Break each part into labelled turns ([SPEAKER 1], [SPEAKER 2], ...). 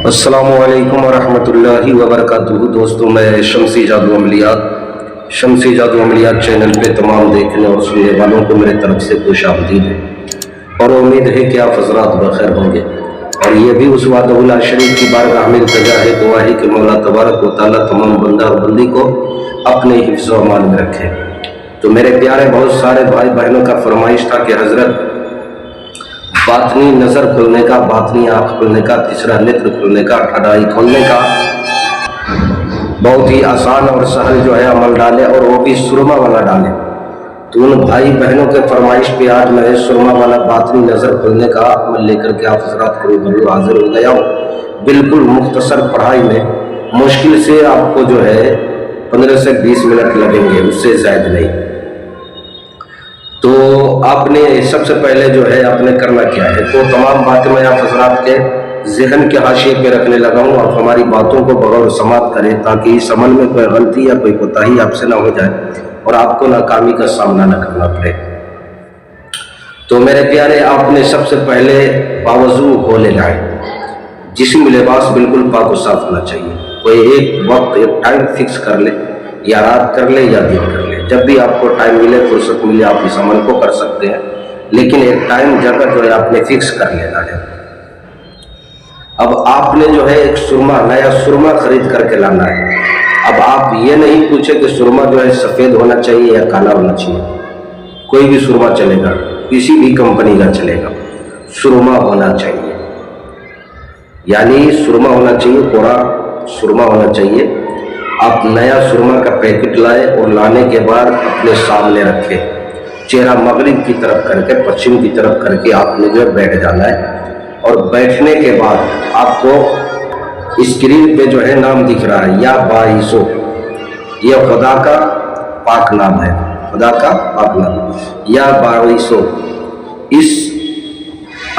[SPEAKER 1] अस्सलामुअलैकुम वरहमतुल्लाहि वबरकातुहू। दोस्तों, मैं शमसी जादू अमलियात चैनल पे तमाम देखने और सुनने वालों को मेरे तरफ से खुशामदीद है और उम्मीद है कि आप हजरात बखैर होंगे। और ये भी उस वादउल्लाह शरीफ की बारगाह में इल्तिजा है, दुआ है कि मौला तबारक व तआला तमाम बंदा और बंदी को अपने हिफ्ज़ व अमान में रखे। तो मेरे प्यारे बहुत सारे भाई बहनों का फरमाइश था कि हजरत बातनी नज़र खुलने का, बातनी आँख खुलने का, तीसरा नेत्र खुलने का, ठडाई खोलने का बहुत ही आसान और सहल जो है अमल डाले, और वो भी सुरमा वाला डाले। तो उन भाई बहनों के फरमाइश पे आज मैं सुरमा वाला बातनी नज़र खुलने का अमल लेकर के आप हजरात को रूबरू हाजिर हो गया हूँ। बिल्कुल मुख्तसर पढ़ाई में मुश्किल से आपको जो है 15 से 20 मिनट लगेंगे, उससे ज़्यादा नहीं। तो आपने सबसे पहले जो है आपने करना क्या है, तो तमाम बातें मैं आप हजरात के ज़हन के हाशिए पे रखने लगा हूँ। आप हमारी बातों को बगौर समाप्त करें ताकि इस अमल में कोई गलती या कोई कोताही आपसे ना हो जाए और आपको नाकामी का सामना न करना पड़े। तो मेरे प्यारे, आपने सबसे पहले बावजू हो ले जाए, जिस्म लिबास बिल्कुल पाक और साफ होना चाहिए। कोई एक वक्त एक टाइम फिक्स कर ले, या रात कर ले या दिन कर ले, जब भी आपको टाइम मिले, फुर्सत मिले, आप इस अमल को कर सकते हैं। लेकिन एक टाइम जगह जो है आपने फिक्स कर लेना है। अब आपने जो है एक सुरमा, नया सुरमा खरीद करके लाना है। अब आप ये नहीं पूछे कि सुरमा जो है सफ़ेद होना चाहिए या काला होना चाहिए, कोई भी सुरमा चलेगा, किसी भी कंपनी का चलेगा, सुरमा होना चाहिए। यानी सुरमा होना चाहिए, कोरा सुरमा होना चाहिए। आप नया सुरमा का पैकेट लाए और लाने के बाद अपने सामने रखे, चेहरा मगरिब की तरफ करके, पश्चिम की तरफ करके आपने जो है बैठ जाना है। और बैठने के बाद आपको स्क्रीन पे जो है नाम दिख रहा है, या बाईसो, यह खुदा का पाक नाम है, खुदा का पाक नाम, या बाईसो। इस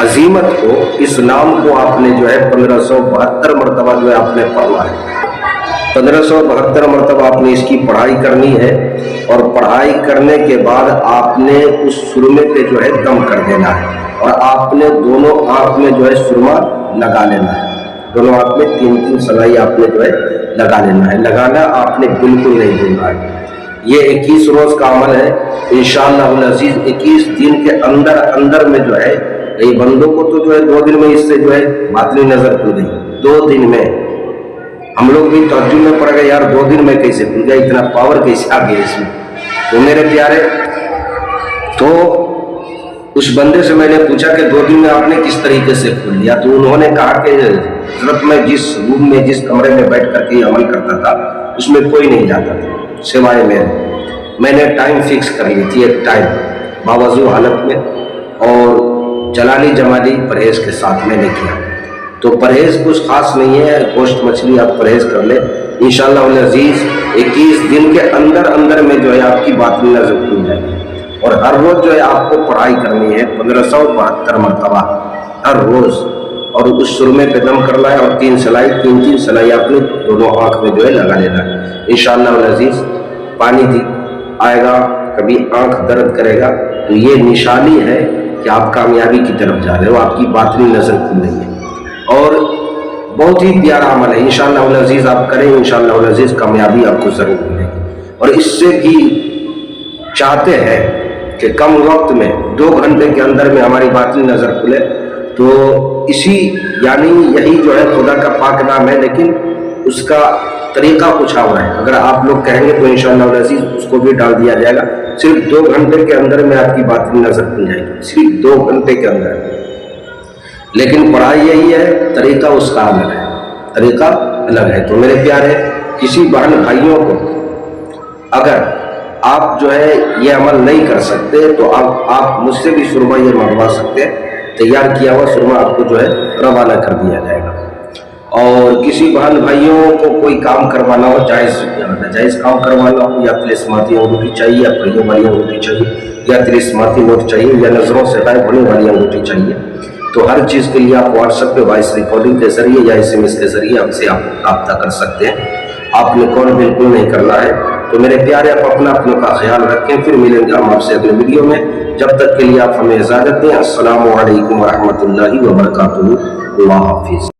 [SPEAKER 1] अजीमत को, इस नाम को आपने जो है 1572 मरतबा जो है आपने पढ़ना है। 1572 मरतबा आपने इसकी पढ़ाई करनी है। और पढ़ाई करने के बाद आपने उस सुरमे पे जो है दम कर देना है, और आपने दोनों आँख में जो है सुरमा लगा लेना है। दोनों आँख में 3-3 सलाई आपने जो है लगा लेना है। लगाना आपने बिल्कुल नहीं भूलना है। ये 21 रोज़ का अमल है। इंशाअल्लाह अज़ीज़ 21 दिन के अंदर अंदर में जो है, ये बंदों को तो जो है 2 दिन में इससे जो है बातनी नजर खुल गई। 2 दिन में हम लोग भी तर्जुम में पड़ गए, यार 2 दिन में कैसे खुल गया, इतना पावर कैसे आ गया इसमें। तो मेरे प्यारे, तो उस बंदे से मैंने पूछा कि 2 दिन में आपने किस तरीके से खोल लिया। तो उन्होंने कहा कि हज़रत मैं जिस रूम में, जिस कमरे में बैठ करके अमल करता था, उसमें कोई नहीं जाता था सिवाय मेरे। मैंने टाइम फिक्स कर ली थी, एक टाइम बावजू हालत में, और जलाली जमाली परहेज के साथ मैंने किया। तो परहेज कुछ खास नहीं है, गोश्त मछली आप परहेज कर ले, इंशाअल्लाह अज़ीज़ 21 दिन के अंदर अंदर में जो है आपकी बातनी नज़र खुल जाएगी। और हर रोज़ जो है आपको पढ़ाई करनी है 1572 मरतबा हर रोज़, और उस सुरमे पे दम करना है, और 3 सलाई आपने दोनों आँख में जो है लगा लेना है। इंशाअल्लाह अज़ीज़ पानी आएगा, कभी आँख दर्द करेगा, तो ये निशानी है कि आप कामयाबी की तरफ जा रहे हो, आपकी बातनी नज़र खुल रही है। और बहुत ही प्यारा अमल है। इंशाअल्लाह अज़ीज़ आप करें, इंशाअल्लाह अज़ीज़ कामयाबी आपको ज़रूर मिलेगी। और इससे भी चाहते हैं कि कम वक्त में 2 घंटे के अंदर में हमारी बातनी नज़र खुले, तो इसी यानी यही जो है खुदा का पाक नाम है, लेकिन उसका तरीका कुछ और है। अगर आप लोग कहेंगे तो इंशाअल्लाह अज़ीज़ उसको भी डाल दिया जाएगा। सिर्फ 2 घंटे के अंदर में आपकी बातनी नज़र खुल जाएगी, सिर्फ 2 घंटे के अंदर। लेकिन पढ़ाई यही है, तरीका उसका अलग है, तरीका अलग है। तो मेरे प्यारे, किसी बहन भाइयों को अगर आप जो है ये अमल नहीं कर सकते, तो आप मुझसे भी सुरमा ये मंगवा सकते हैं। तैयार किया हुआ सुरमा आपको जो है रवाना कर दिया जाएगा। और किसी बहन भाइयों को कोई काम करवाना हो, जायज़ काम करवाना हो, या तिलिस्माती अंगूठी चाहिए, या पहियों वाली अंगूठी चाहिए, या तिलिस्माती नोट चाहिए, या नज़रों से गायब होने वाली अंगूठी चाहिए, तो हर चीज़ के लिए आप व्हाट्सएप पे वॉइस रिकॉर्डिंग के जरिए या SMS के जरिए हमसे आप रब्ता कर सकते हैं। आपने कॉल बिल्कुल नहीं करना है। तो मेरे प्यारे, आप अपनों का ख्याल रखें। फिर मिलेंगे हम आपसे अगले वीडियो में। जब तक के लिए आप हमें इजाज़त दें। अस्सलामु अलैकुम वरहमतुल्लाहि वबरकातुहू। अल्लाह हाफिज़।